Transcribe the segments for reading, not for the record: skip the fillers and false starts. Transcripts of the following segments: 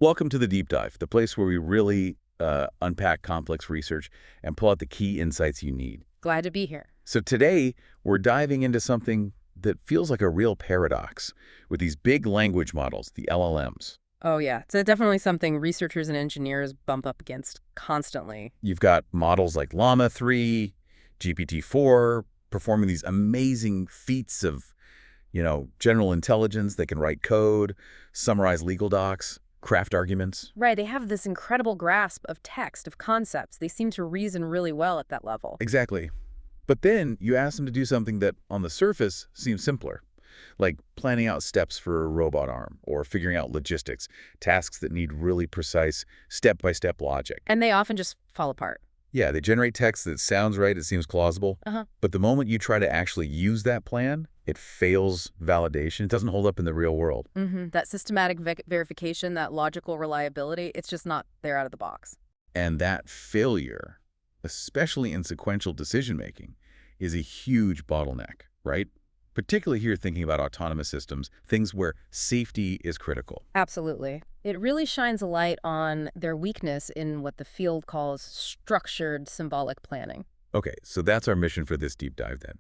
Welcome to the Deep Dive, the place where we really unpack complex research and pull out the key insights you need. Glad to be here. So today, we're diving into something that feels like a real paradox with these big language models, the LLMs. Oh, yeah. It's definitely something researchers and engineers bump up against constantly. You've got models like Llama 3, GPT-4, performing these amazing feats of, general intelligence. They can write code, summarize legal docs, craft arguments. Right. They have this incredible grasp of text, of concepts. They seem to reason really well at that level. Exactly. But then you ask them to do something that, on the surface, seems simpler, like planning out steps for a robot arm or figuring out logistics, tasks that need really precise, step-by-step logic. And they often just fall apart. Yeah, they generate text that sounds right, it seems plausible, but the moment you try to actually use that plan, it fails validation. It doesn't hold up in the real world. That systematic verification, that logical reliability, it's just not there out of the box. And that failure, especially in sequential decision-making, is a huge bottleneck, right? Particularly here thinking about autonomous systems, things where safety is critical. Absolutely. It really shines a light on their weakness in what the field calls structured symbolic planning. Okay, so that's our mission for this deep dive then.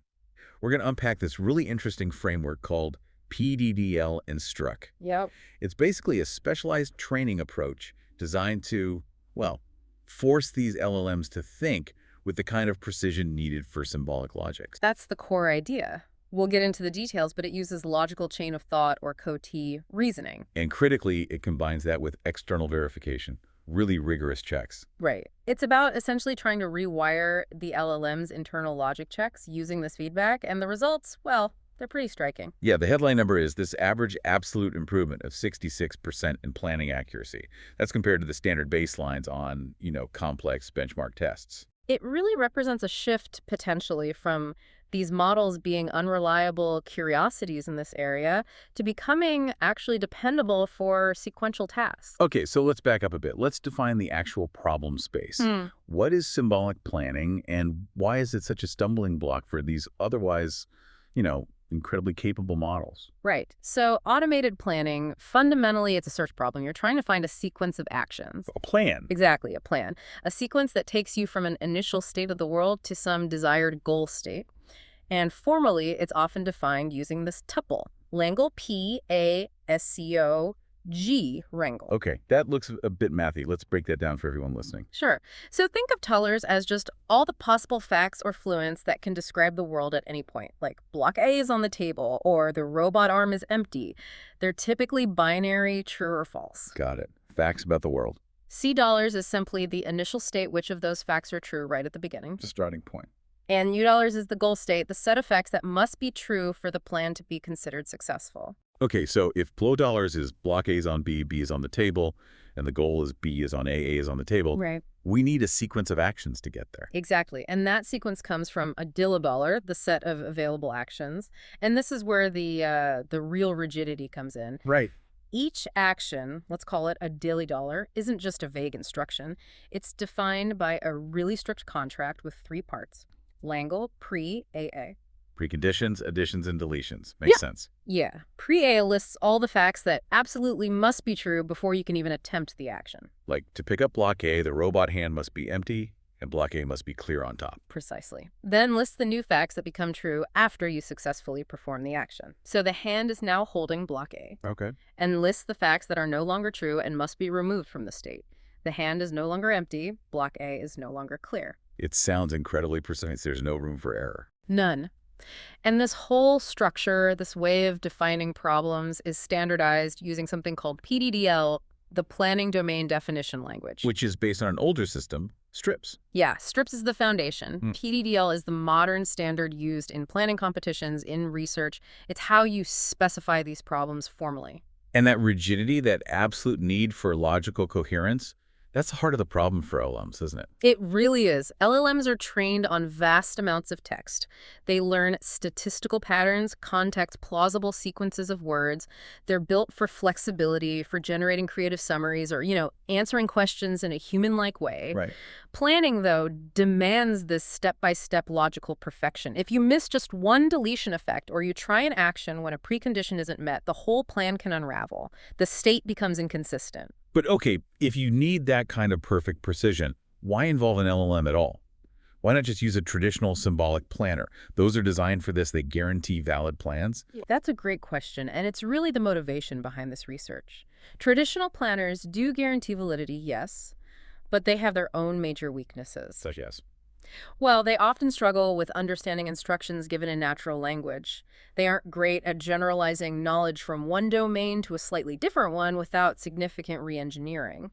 We're going to unpack this really interesting framework called PDDL and Struck. Yep. It's basically a specialized training approach designed to, well, force these LLMs to think with the kind of precision needed for symbolic logic. That's the core idea. We'll get into the details, but it uses logical chain of thought, or COT, reasoning. And critically, it combines that with external verification, really rigorous checks. Right. It's about essentially trying to rewire the LLM's internal logic checks using this feedback, and the results, well, they're pretty striking. Yeah, the headline number is this average absolute improvement of 66% in planning accuracy. That's compared to the standard baselines on, complex benchmark tests. It really represents a shift, potentially, from these models being unreliable curiosities in this area to becoming actually dependable for sequential tasks. Okay, so let's back up a bit. Let's define the actual problem space. What is symbolic planning, and why is it such a stumbling block for these otherwise, incredibly capable models? Right. So automated planning, fundamentally, it's a search problem. You're trying to find a sequence of actions. A plan. Exactly, a plan. A sequence that takes you from an initial state of the world to some desired goal state. And formally, it's often defined using this tuple, Langle P-A-S-C-O-G wrangle. Okay, that looks a bit mathy. Let's break that down for everyone listening. Sure. So think of tullers as just all the possible facts or fluents that can describe the world at any point, like block A is on the table or the robot arm is empty. They're typically binary, true or false. Got it. Facts about the world. C dollars is simply the initial state which of those facts are true right at the beginning. The starting point. And U dollars is the goal state, the set of facts that must be true for the plan to be considered successful. Okay, so if flow dollars is block A is on B, B is on the table, and the goal is B is on A is on the table, right, we need a sequence of actions to get there. Exactly. And that sequence comes from a dilidollar, the set of available actions. And this is where the real rigidity comes in. Right. Each action, let's call it a dilidollar, isn't just a vague instruction. It's defined by a really strict contract with 3 parts. Langle, pre-AA. Preconditions, additions, and deletions. Makes sense. Yeah. Pre-A lists all the facts that absolutely must be true before you can even attempt the action. Like, to pick up block A, the robot hand must be empty, and block A must be clear on top. Precisely. Then list the new facts that become true after you successfully perform the action. So the hand is now holding block A. Okay. And list the facts that are no longer true and must be removed from the state. The hand is no longer empty, block A is no longer clear. It sounds incredibly precise. There's no room for error. None. And this whole structure, this way of defining problems, is standardized using something called PDDL, the Planning Domain Definition Language. Which is based on an older system, STRIPS. Yeah, STRIPS is the foundation. PDDL is the modern standard used in planning competitions, in research. It's how you specify these problems formally. And that rigidity, that absolute need for logical coherence, that's the heart of the problem for LLMs, isn't it? It really is. LLMs are trained on vast amounts of text. They learn statistical patterns, context-plausible sequences of words. They're built for flexibility, for generating creative summaries, or, answering questions in a human-like way. Right. Planning, though, demands this step-by-step logical perfection. If you miss just one deletion effect, or you try an action when a precondition isn't met, the whole plan can unravel. The state becomes inconsistent. But okay, if you need that kind of perfect precision, why involve an LLM at all? Why not just use a traditional symbolic planner? Those are designed for this. They guarantee valid plans. Yeah. That's a great question, and it's really the motivation behind this research. Traditional planners do guarantee validity, yes, but they have their own major weaknesses. Such as? Well, they often struggle with understanding instructions given in natural language. They aren't great at generalizing knowledge from one domain to a slightly different one without significant reengineering.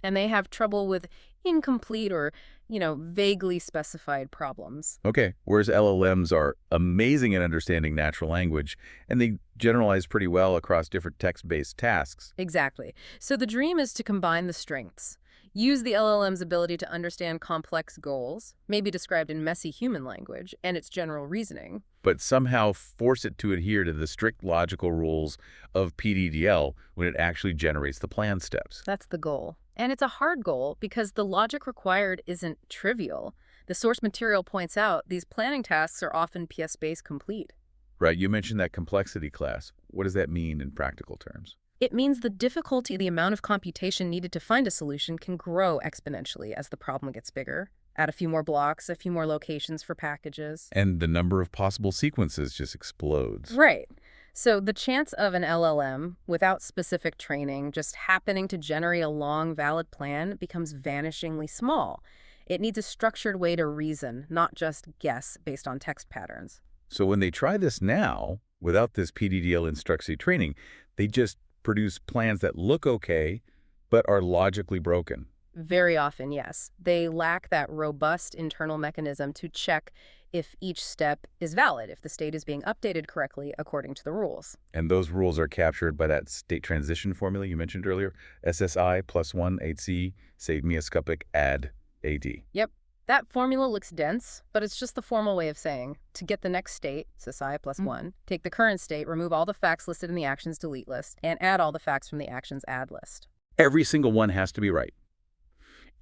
And they have trouble with incomplete or, vaguely specified problems. Okay, whereas LLMs are amazing at understanding natural language, and they generalize pretty well across different text-based tasks. Exactly. So the dream is to combine the strengths. Use the LLM's ability to understand complex goals, maybe described in messy human language, and its general reasoning. But somehow force it to adhere to the strict logical rules of PDDL when it actually generates the plan steps. That's the goal. And it's a hard goal because the logic required isn't trivial. The source material points out these planning tasks are often PS-based complete. Right, you mentioned that complexity class. What does that mean in practical terms? It means the difficulty, the amount of computation needed to find a solution can grow exponentially as the problem gets bigger. Add a few more blocks, a few more locations for packages. And the number of possible sequences just explodes. Right. So the chance of an LLM, without specific training, just happening to generate a long, valid plan becomes vanishingly small. It needs a structured way to reason, not just guess based on text patterns. So when they try this now, without this PDDL instructee training, they just produce plans that look okay, but are logically broken. Very often, yes. They lack that robust internal mechanism to check if each step is valid, if the state is being updated correctly according to the rules. And those rules are captured by that state transition formula you mentioned earlier, SSI +1 8C, save me a scupic add AD. Yep. That formula looks dense, but it's just the formal way of saying, to get the next state, SSI +1, take the current state, remove all the facts listed in the actions delete list, and add all the facts from the actions add list. Every single one has to be right.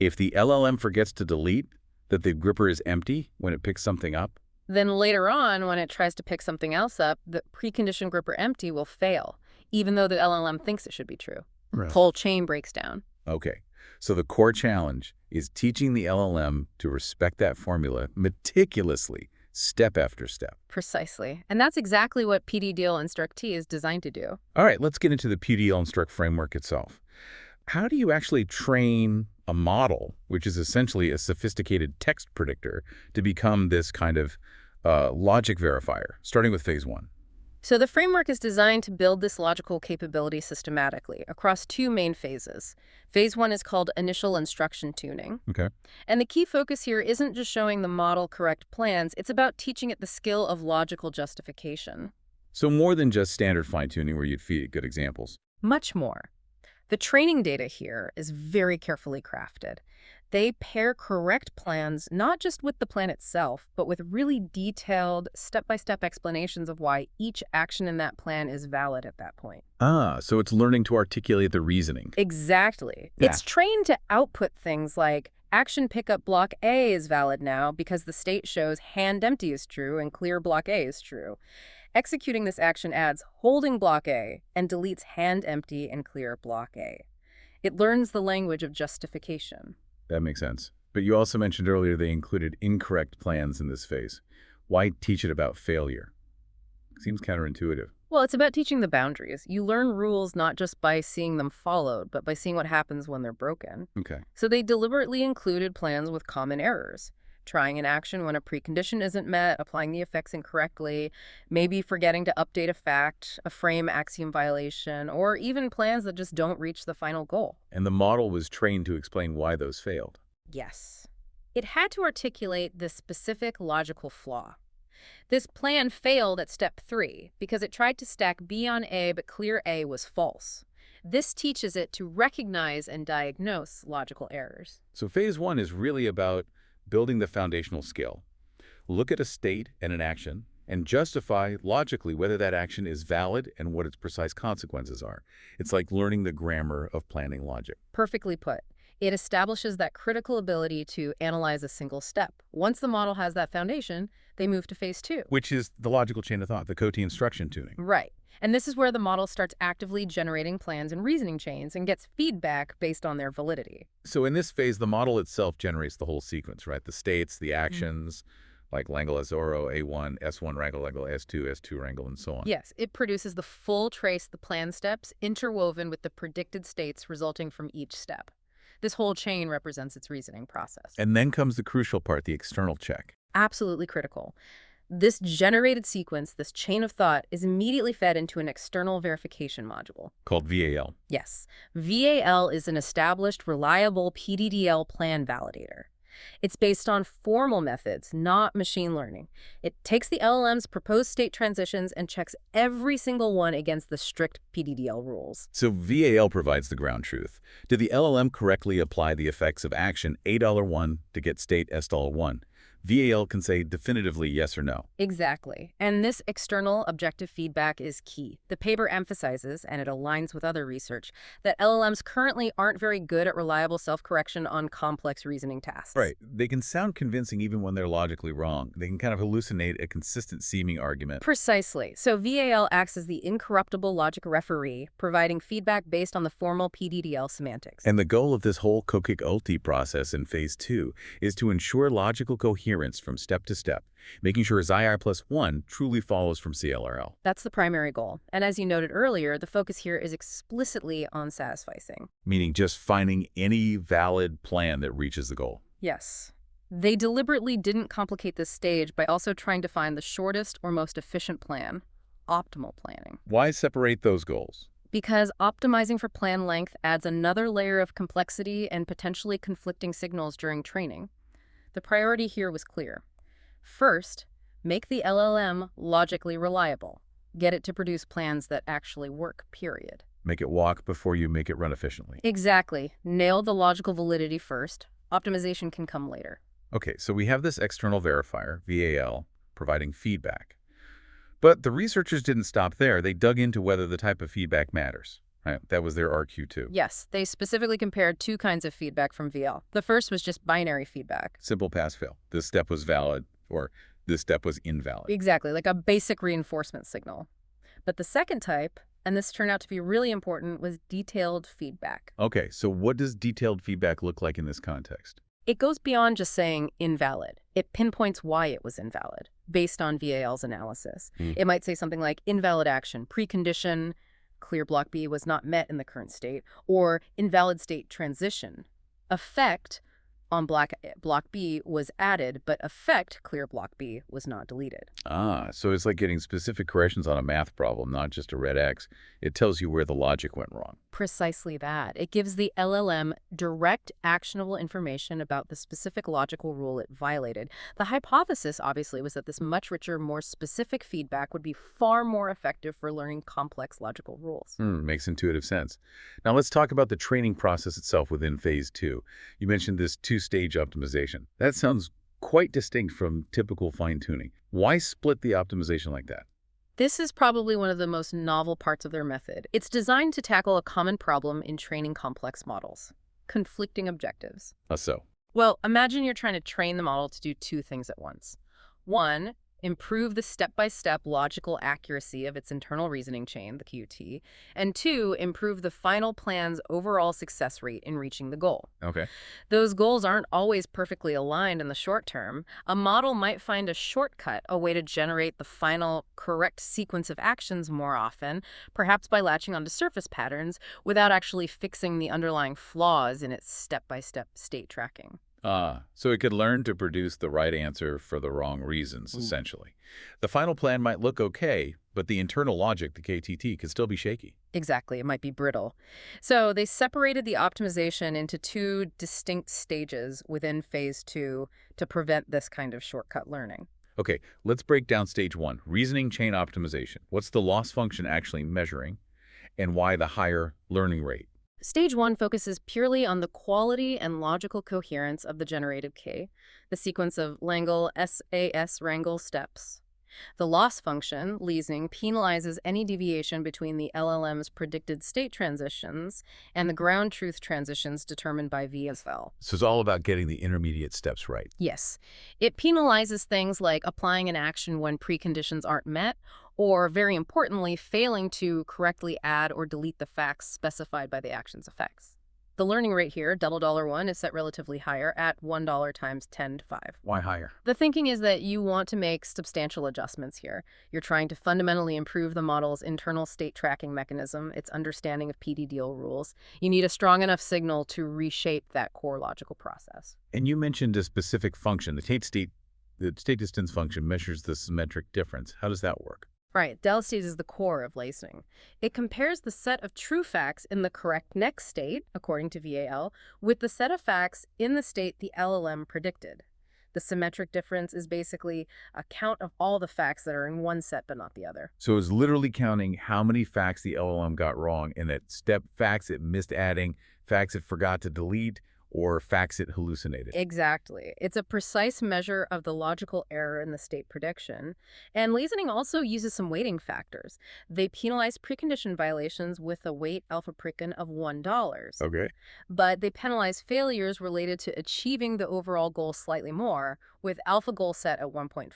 If the LLM forgets to delete that the gripper is empty when it picks something up, Then later on, when it tries to pick something else up, the precondition gripper empty will fail, even though the LLM thinks it should be true. Right. The whole chain breaks down. Okay, so the core challenge is teaching the LLM to respect that formula meticulously, step after step. Precisely. And that's exactly what PDDL Instructee is designed to do. All right, let's get into the PDL Instruct framework itself. How do you actually train a model, which is essentially a sophisticated text predictor, to become this kind of logic verifier, starting with phase one? So the framework is designed to build this logical capability systematically across two main phases. Phase one is called initial instruction tuning. Okay. And the key focus here isn't just showing the model correct plans, it's about teaching it the skill of logical justification. So more than just standard fine-tuning where you'd feed it good examples. Much more. The training data here is very carefully crafted. They pair correct plans not just with the plan itself, but with really detailed, step-by-step explanations of why each action in that plan is valid at that point. Ah, so it's learning to articulate the reasoning. Exactly. Yeah. It's trained to output things like action pickup block A is valid now because the state shows hand empty is true and clear block A is true. Executing this action adds holding block A and deletes hand empty and clear block A. It learns the language of justification. That makes sense. But you also mentioned earlier they included incorrect plans in this phase. Why teach it about failure? Seems counterintuitive. Well, it's about teaching the boundaries. You learn rules not just by seeing them followed, but by seeing what happens when they're broken. Okay. So they deliberately included plans with common errors. Trying an action when a precondition isn't met, applying the effects incorrectly, maybe forgetting to update a fact, a frame axiom violation, or even plans that just don't reach the final goal. And the model was trained to explain why those failed. Yes. It had to articulate the specific logical flaw. This plan failed at step 3 because it tried to stack B on A, but clear A was false. This teaches it to recognize and diagnose logical errors. So phase one is really about building the foundational skill. Look at a state and an action and justify logically whether that action is valid and what its precise consequences are. It's like learning the grammar of planning logic. Perfectly put. It establishes that critical ability to analyze a single step. Once the model has that foundation, they move to phase 2. Which is the logical chain of thought, the COTI instruction tuning. Right. And this is where the model starts actively generating plans and reasoning chains and gets feedback based on their validity. So in this phase, the model itself generates the whole sequence, right? The states, the Mm. actions, like Langle Azoro, A1, S1 wrangle, Langle S2, S2 wrangle, and so on. Yes, it produces the full trace, the plan steps, interwoven with the predicted states resulting from each step. This whole chain represents its reasoning process. And then comes the crucial part, the external check, Absolutely critical. This generated sequence, this chain of thought, is immediately fed into an external verification module. called VAL. Yes, VAL is an established, reliable PDDL plan validator. It's based on formal methods, not machine learning. It takes the LLM's proposed state transitions and checks every single one against the strict PDDL rules. So VAL provides the ground truth. Did the LLM correctly apply the effects of action $1 to get state $1? VAL can say definitively yes or no. Exactly. And this external objective feedback is key. The paper emphasizes, and it aligns with other research, that LLMs currently aren't very good at reliable self-correction on complex reasoning tasks. Right. They can sound convincing even when they're logically wrong. They can kind of hallucinate a consistent seeming argument. Precisely. So VAL acts as the incorruptible logic referee, providing feedback based on the formal PDDL semantics. And the goal of this whole Kokik-Ulti process in Phase 2 is to ensure logical coherence from step to step, making sure Xi+1 truly follows from CLRL. That's the primary goal. And as you noted earlier, the focus here is explicitly on satisficing. Meaning just finding any valid plan that reaches the goal. Yes. They deliberately didn't complicate this stage by also trying to find the shortest or most efficient plan, optimal planning. Why separate those goals? Because optimizing for plan length adds another layer of complexity and potentially conflicting signals during training. The priority here was clear. First, make the LLM logically reliable. Get it to produce plans that actually work, period. Make it walk before you make it run efficiently. Exactly. Nail the logical validity first. Optimization can come later. Okay, so we have this external verifier, VAL, providing feedback. But the researchers didn't stop there. They dug into whether the type of feedback matters. Right? That was their RQ2. Yes, they specifically compared two kinds of feedback from VL. The first was just binary feedback. Simple pass-fail. This step was valid, or this step was invalid. Exactly, like a basic reinforcement signal. But the second type, and this turned out to be really important, was detailed feedback. Okay, so what does detailed feedback look like in this context? It goes beyond just saying invalid. It pinpoints why it was invalid, based on VAL's analysis. It might say something like invalid action, precondition, clear block B was not met in the current state, or invalid state transition. Effect on block B was added, but effect clear block B was not deleted. Ah, so it's like getting specific corrections on a math problem, not just a red X. It tells you where the logic went wrong. Precisely that. It gives the LLM direct, actionable information about the specific logical rule it violated. The hypothesis, obviously, was that this much richer, more specific feedback would be far more effective for learning complex logical rules. Makes intuitive sense. Now let's talk about the training process itself within Phase 2. You mentioned this two-stage optimization. That sounds quite distinct from typical fine-tuning. Why split the optimization like that? This is probably one of the most novel parts of their method. It's designed to tackle a common problem in training complex models: conflicting objectives. So? Well, imagine you're trying to train the model to do two things at once. One, improve the step-by-step logical accuracy of its internal reasoning chain, the QT, and two, improve the final plan's overall success rate in reaching the goal. Okay. Those goals aren't always perfectly aligned in the short term. A model might find a shortcut, a way to generate the final correct sequence of actions more often, perhaps by latching onto surface patterns without actually fixing the underlying flaws in its step-by-step state tracking. So it could learn to produce the right answer for the wrong reasons, essentially. The final plan might look okay, but the internal logic, the KTT, could still be shaky. Exactly, it might be brittle. So they separated the optimization into two distinct stages within Phase 2 to prevent this kind of shortcut learning. Okay, let's break down Stage 1, reasoning chain optimization. What's the loss function actually measuring, and why the higher learning rate? Stage 1 focuses purely on the quality and logical coherence of the generated K, the sequence of Langle SAS wrangle steps. The loss function, leasing, penalizes any deviation between the LLM's predicted state transitions and the ground truth transitions determined by VSL. So it's all about getting the intermediate steps right. Yes. It penalizes things like applying an action when preconditions aren't met, or, very importantly, failing to correctly add or delete the facts specified by the action's effects. The learning rate here, $1, is set relatively higher at $1 times 10 to 5. Why higher? The thinking is that you want to make substantial adjustments here. You're trying to fundamentally improve the model's internal state tracking mechanism, its understanding of PDDL rules. You need a strong enough signal to reshape that core logical process. And you mentioned a specific function. The state distance function measures the symmetric difference. How does that work? Right, del state is the core of lacing. It compares the set of true facts in the correct next state, according to VAL, with the set of facts in the state the LLM predicted. The symmetric difference is basically a count of all the facts that are in one set but not the other. So it's literally counting how many facts the LLM got wrong and that step facts it missed adding, facts it forgot to delete, or facts it hallucinated. Exactly. It's a precise measure of the logical error in the state prediction. And reasoning also uses some weighting factors. They penalize precondition violations with a weight alpha precon of $1. Okay. But they penalize failures related to achieving the overall goal slightly more, with alpha goal set at 1.5.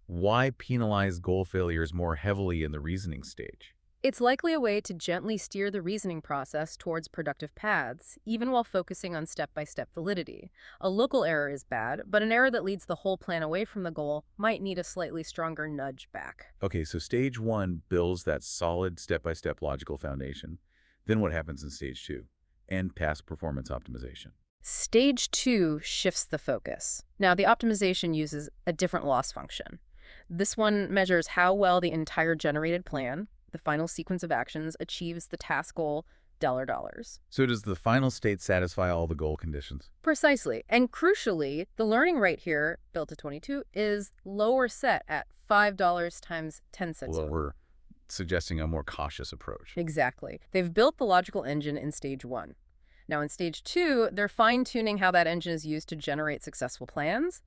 Why penalize goal failures more heavily in the reasoning stage? It's likely a way to gently steer the reasoning process towards productive paths, even while focusing on step-by-step validity. A local error is bad, but an error that leads the whole plan away from the goal might need a slightly stronger nudge back. Okay, so stage 1 builds that solid step-by-step logical foundation. Then what happens in stage 2? And past performance optimization. Stage 2 shifts the focus. Now, the optimization uses a different loss function. This one measures how well the entire generated plan, the final sequence of actions, achieves the task goal, $. So does the final state satisfy all the goal conditions? Precisely. And crucially, the learning rate here, built to 22, is lower set at $5 times 10 cents. Well, we're suggesting a more cautious approach. Exactly. They've built the logical engine in stage 1. Now in stage 2, they're fine-tuning how that engine is used to generate successful plans.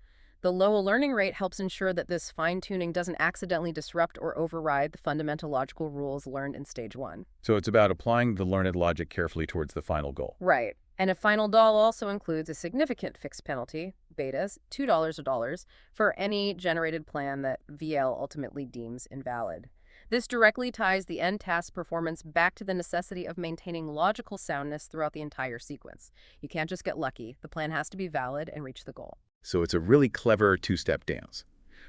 The low learning rate helps ensure that this fine-tuning doesn't accidentally disrupt or override the fundamental logical rules learned in stage 1. So it's about applying the learned logic carefully towards the final goal. Right. And a final DOL also includes a significant fixed penalty, betas, $2 for any generated plan that VL ultimately deems invalid. This directly ties the end task performance back to the necessity of maintaining logical soundness throughout the entire sequence. You can't just get lucky. The plan has to be valid and reach the goal. So it's a really clever two-step dance.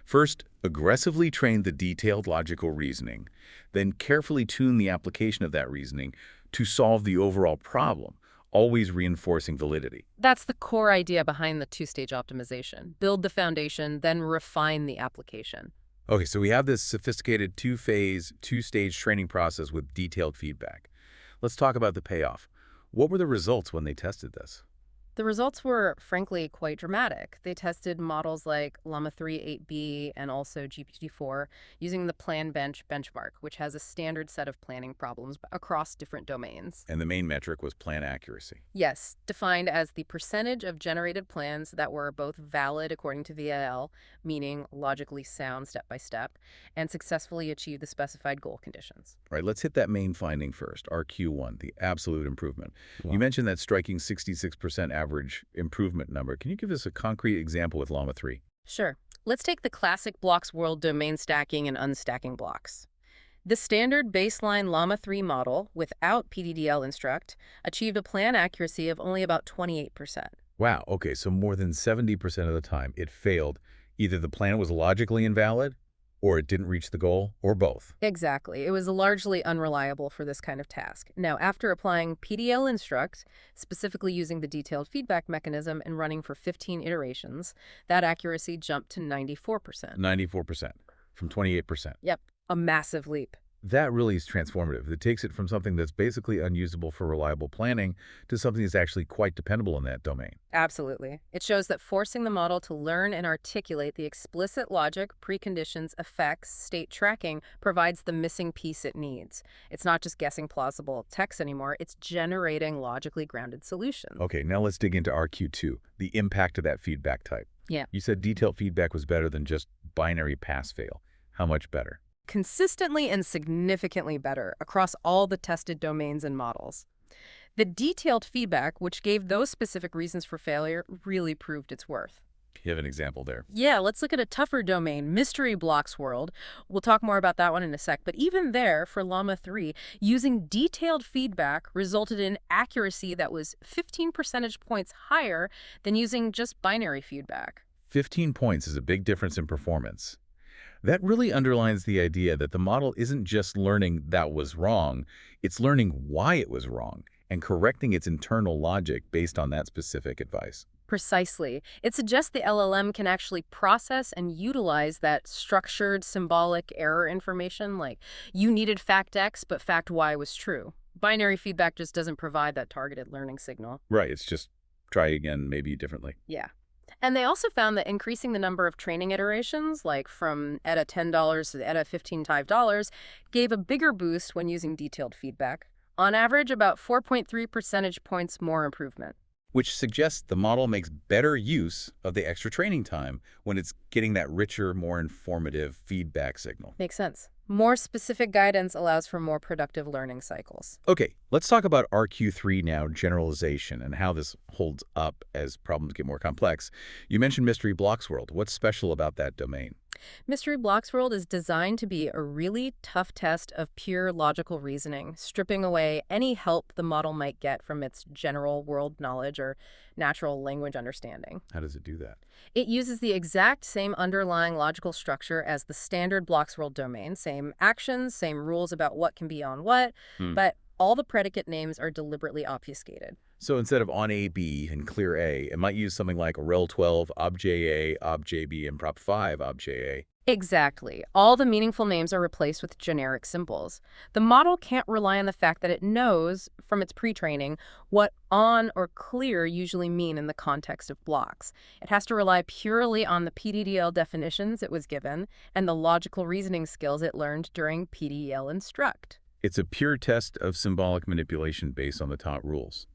First, aggressively train the detailed logical reasoning, then carefully tune the application of that reasoning to solve the overall problem, always reinforcing validity. That's the core idea behind the two-stage optimization. Build the foundation, then refine the application. Okay, so we have this sophisticated two-phase, two-stage training process with detailed feedback. Let's talk about the payoff. What were the results when they tested this? The results were, frankly, quite dramatic. They tested models like Llama 3 8B and also GPT-4 using the Plan Bench benchmark, which has a standard set of planning problems across different domains. And the main metric was plan accuracy. Yes, defined as the percentage of generated plans that were both valid according to VAL, meaning logically sound step by step, and successfully achieved the specified goal conditions. All right, let's hit that main finding first, RQ1, the absolute improvement. Wow. You mentioned that striking 66% average improvement number. Can you give us a concrete example with Llama 3? Sure. Let's take the classic blocks world domain stacking and unstacking blocks. The standard baseline Llama 3 model, without PDDL instruct, achieved a plan accuracy of only about 28%. Wow, okay, so more than 70% of the time it failed. Either the plan was logically invalid, or it didn't reach the goal, or both. Exactly. It was largely unreliable for this kind of task. Now, after applying PDL instruct, specifically using the detailed feedback mechanism and running for 15 iterations, that accuracy jumped to 94%. 94% from 28%. Yep, a massive leap. That really is transformative. It takes it from something that's basically unusable for reliable planning to something that's actually quite dependable in that domain. Absolutely. It shows that forcing the model to learn and articulate the explicit logic, preconditions, effects, state tracking provides the missing piece it needs. It's not just guessing plausible text anymore, it's generating logically grounded solutions. Okay, now let's dig into RQ2, the impact of that feedback type. Yeah. You said detailed feedback was better than just binary pass-fail. How much better? Consistently and significantly better across all the tested domains and models. The detailed feedback, which gave those specific reasons for failure, really proved its worth. You have an example there. Yeah, let's look at a tougher domain, Mystery Blocks World. We'll talk more about that one in a sec. But even there, for Llama 3, using detailed feedback resulted in accuracy that was 15 percentage points higher than using just binary feedback. 15 points is a big difference in performance. That really underlines the idea that the model isn't just learning that was wrong, it's learning why it was wrong and correcting its internal logic based on that specific advice. Precisely. It suggests the LLM can actually process and utilize that structured symbolic error information, like you needed fact X, but fact Y was true. Binary feedback just doesn't provide that targeted learning signal. Right, it's just try again, maybe differently. Yeah. And they also found that increasing the number of training iterations, like from ETA $10 to ETA $15, gave a bigger boost when using detailed feedback. On average, about 4.3 percentage points more improvement. Which suggests the model makes better use of the extra training time when it's getting that richer, more informative feedback signal. Makes sense. More specific guidance allows for more productive learning cycles. Okay, let's talk about RQ3 now, generalization, and how this holds up as problems get more complex. You mentioned Mystery Blocks World. What's special about that domain? Mystery Blocks World is designed to be a really tough test of pure logical reasoning, stripping away any help the model might get from its general world knowledge or natural language understanding. How does it do that? It uses the exact same underlying logical structure as the standard Blocks World domain, same actions, same rules about what can be on what, Hmm. but all the predicate names are deliberately obfuscated. So instead of on A, B, and clear A, it might use something like rel 12, obj A, obj B, and prop 5, obj A. Exactly. All the meaningful names are replaced with generic symbols. The model can't rely on the fact that it knows, from its pre-training, what on or clear usually mean in the context of blocks. It has to rely purely on the PDDL definitions it was given and the logical reasoning skills it learned during PDDL Instruct. It's a pure test of symbolic manipulation based on the taught rules.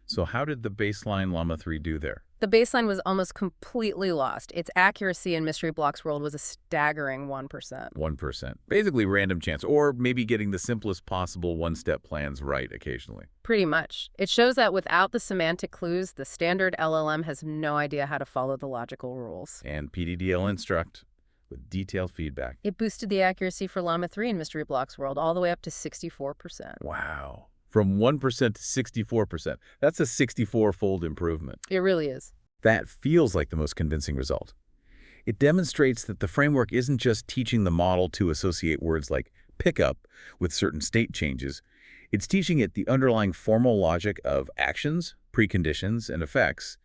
So how did the baseline Llama 3 do there? The baseline was almost completely lost. Its accuracy in Mystery Blocks World was a staggering 1%. 1%. Basically random chance, or maybe getting the simplest possible one-step plans right occasionally. Pretty much. It shows that without the semantic clues, the standard LLM has no idea how to follow the logical rules. And PDDL Instruct with detailed feedback. It boosted the accuracy for Llama 3 in Mystery Blocks World all the way up to 64%. Wow. From 1% to 64%. That's a 64-fold improvement. It really is. That feels like the most convincing result. It demonstrates that the framework isn't just teaching the model to associate words like pickup with certain state changes. It's teaching it the underlying formal logic of actions, preconditions, and effects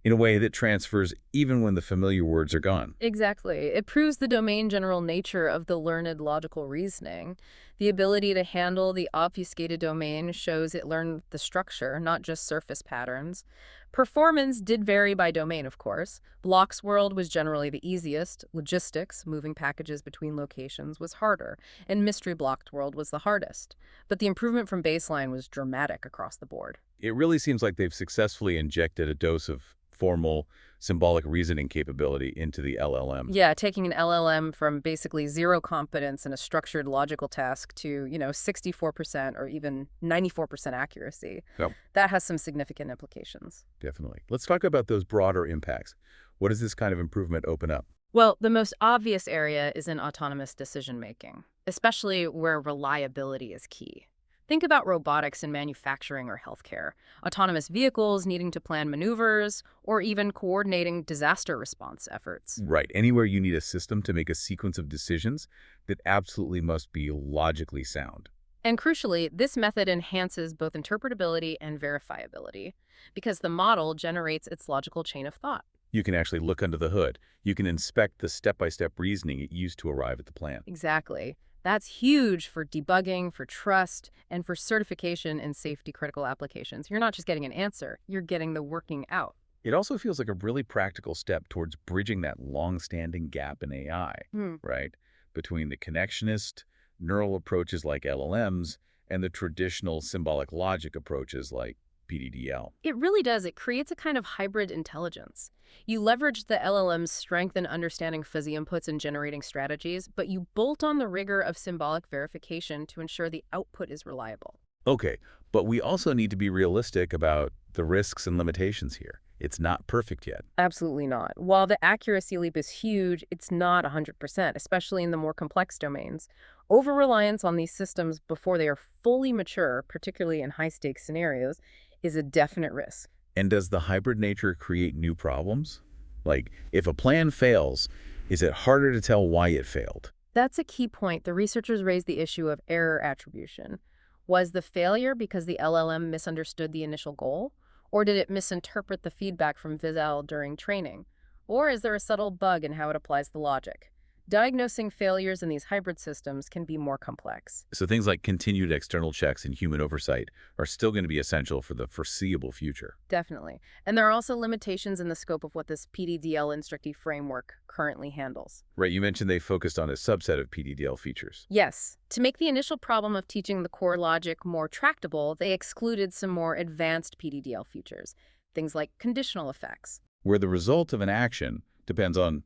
in a way that transfers even when the familiar words are gone. Exactly. It proves the domain general nature of the learned logical reasoning. The ability to handle the obfuscated domain shows it learned the structure, not just surface patterns. Performance did vary by domain, of course. Blocks World was generally the easiest. Logistics, moving packages between locations, was harder. And Mystery Blocked World was the hardest. But the improvement from baseline was dramatic across the board. It really seems like they've successfully injected a dose of formal symbolic reasoning capability into the LLM. Yeah, taking an LLM from basically zero competence in a structured logical task to, 64% or even 94% accuracy. Yep. That has some significant implications. Definitely. Let's talk about those broader impacts. What does this kind of improvement open up? Well, the most obvious area is in autonomous decision-making, especially where reliability is key. Think about robotics in manufacturing or healthcare, autonomous vehicles needing to plan maneuvers, or even coordinating disaster response efforts. Right. Anywhere you need a system to make a sequence of decisions that absolutely must be logically sound. And crucially, this method enhances both interpretability and verifiability, because the model generates its logical chain of thought. You can actually look under the hood. You can inspect the step-by-step reasoning it used to arrive at the plan. Exactly. That's huge for debugging, for trust, and for certification in safety-critical applications. You're not just getting an answer, you're getting the working out. It also feels like a really practical step towards bridging that long-standing gap in AI, right? Between the connectionist, neural approaches like LLMs and the traditional symbolic logic approaches like PDDL. It really does. It creates a kind of hybrid intelligence. You leverage the LLM's strength in understanding fuzzy inputs and generating strategies, but you bolt on the rigor of symbolic verification to ensure the output is reliable. Okay, but we also need to be realistic about the risks and limitations here. It's not perfect yet. Absolutely not. While the accuracy leap is huge, it's not 100%, especially in the more complex domains. Over-reliance on these systems before they are fully mature, particularly in high-stakes scenarios, is a definite risk. And does the hybrid nature create new problems? Like, if a plan fails, is it harder to tell why it failed? That's a key point. The researchers raised the issue of error attribution. Was the failure because the LLM misunderstood the initial goal? Or did it misinterpret the feedback from Visual during training? Or is there a subtle bug in how it applies the logic? Diagnosing failures in these hybrid systems can be more complex. So things like continued external checks and human oversight are still going to be essential for the foreseeable future. Definitely. And there are also limitations in the scope of what this PDDL instructive framework currently handles. Right, you mentioned they focused on a subset of PDDL features. Yes. To make the initial problem of teaching the core logic more tractable, they excluded some more advanced PDDL features, things like conditional effects. Where the result of an action depends on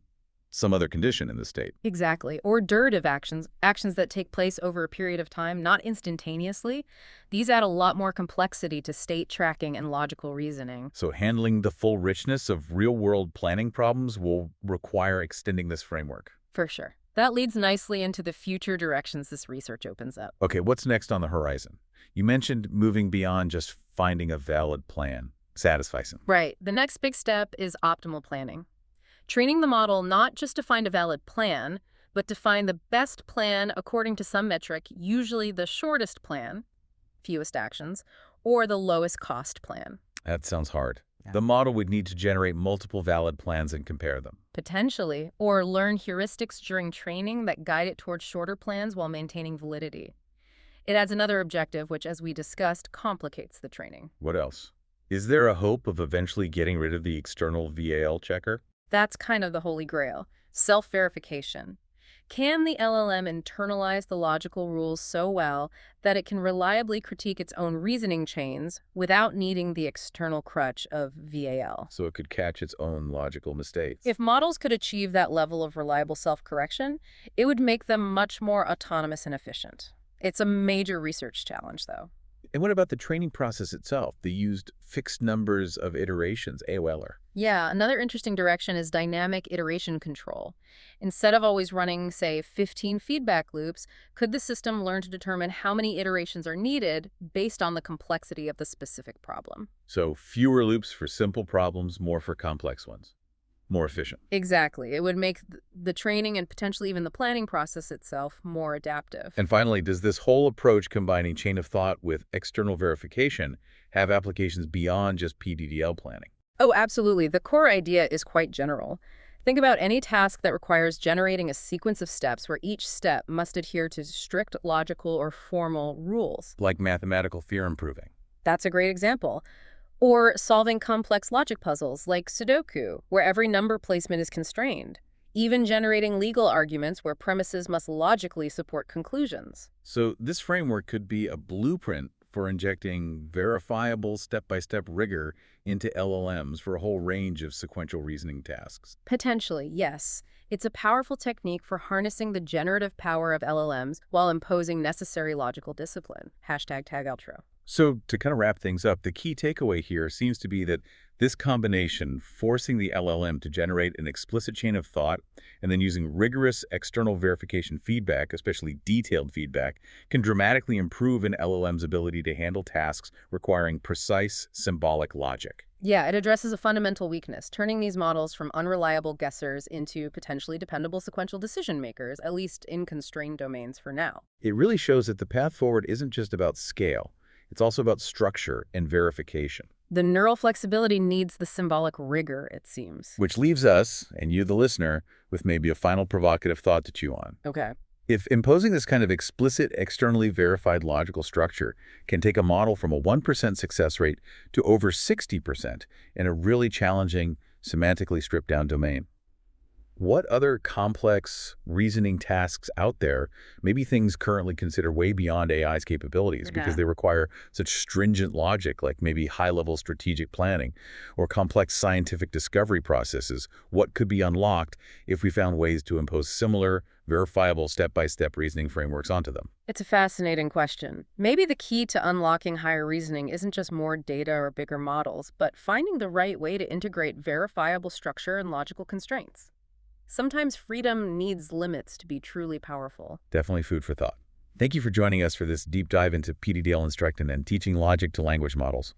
some other condition in the state. Exactly. Or durative actions that take place over a period of time, not instantaneously. These add a lot more complexity to state tracking and logical reasoning. So handling the full richness of real-world planning problems will require extending this framework. For sure. That leads nicely into the future directions this research opens up. Okay, what's next on the horizon? You mentioned moving beyond just finding a valid plan. Satisfies them. Right. The next big step is optimal planning. Training the model not just to find a valid plan, but to find the best plan according to some metric, usually the shortest plan, fewest actions, or the lowest cost plan. That sounds hard. Yeah. The model would need to generate multiple valid plans and compare them. Potentially, or learn heuristics during training that guide it towards shorter plans while maintaining validity. It adds another objective, which, as we discussed, complicates the training. What else? Is there a hope of eventually getting rid of the external VAL checker? That's kind of the holy grail. Self-verification. Can the LLM internalize the logical rules so well that it can reliably critique its own reasoning chains without needing the external crutch of VAL? So it could catch its own logical mistakes. If models could achieve that level of reliable self-correction, it would make them much more autonomous and efficient. It's a major research challenge, though. And what about the training process itself? They used fixed numbers of iterations, AOLer. Yeah, another interesting direction is dynamic iteration control. Instead of always running, say, 15 feedback loops, could the system learn to determine how many iterations are needed based on the complexity of the specific problem? So fewer loops for simple problems, more for complex ones. More efficient. Exactly. It would make the training and potentially even the planning process itself more adaptive. And finally, does this whole approach combining chain of thought with external verification have applications beyond just PDDL planning? Oh, absolutely. The core idea is quite general. Think about any task that requires generating a sequence of steps where each step must adhere to strict logical or formal rules. Like mathematical theorem proving. That's a great example. Or solving complex logic puzzles like Sudoku, where every number placement is constrained. Even generating legal arguments where premises must logically support conclusions. So this framework could be a blueprint for injecting verifiable step-by-step rigor into LLMs for a whole range of sequential reasoning tasks. Potentially, yes. It's a powerful technique for harnessing the generative power of LLMs while imposing necessary logical discipline. #tagoutro. So to kind of wrap things up, the key takeaway here seems to be that this combination, forcing the LLM to generate an explicit chain of thought and then using rigorous external verification feedback, especially detailed feedback, can dramatically improve an LLM's ability to handle tasks requiring precise symbolic logic. Yeah, it addresses a fundamental weakness, turning these models from unreliable guessers into potentially dependable sequential decision makers, at least in constrained domains for now. It really shows that the path forward isn't just about scale. It's also about structure and verification. The neural flexibility needs the symbolic rigor, it seems. Which leaves us, and you the listener, with maybe a final provocative thought to chew on. Okay. If imposing this kind of explicit, externally verified logical structure can take a model from a 1% success rate to over 60% in a really challenging, semantically stripped-down domain, What other complex reasoning tasks out there, maybe things currently considered way beyond AI's capabilities because Yeah. they require such stringent logic, like maybe high-level strategic planning or complex scientific discovery processes, what could be unlocked if we found ways to impose similar, verifiable step-by-step reasoning frameworks onto them? It's a fascinating question. Maybe the key to unlocking higher reasoning isn't just more data or bigger models, but finding the right way to integrate verifiable structure and logical constraints. Sometimes freedom needs limits to be truly powerful. Definitely food for thought. Thank you for joining us for this deep dive into PDDL instructing and teaching logic to language models.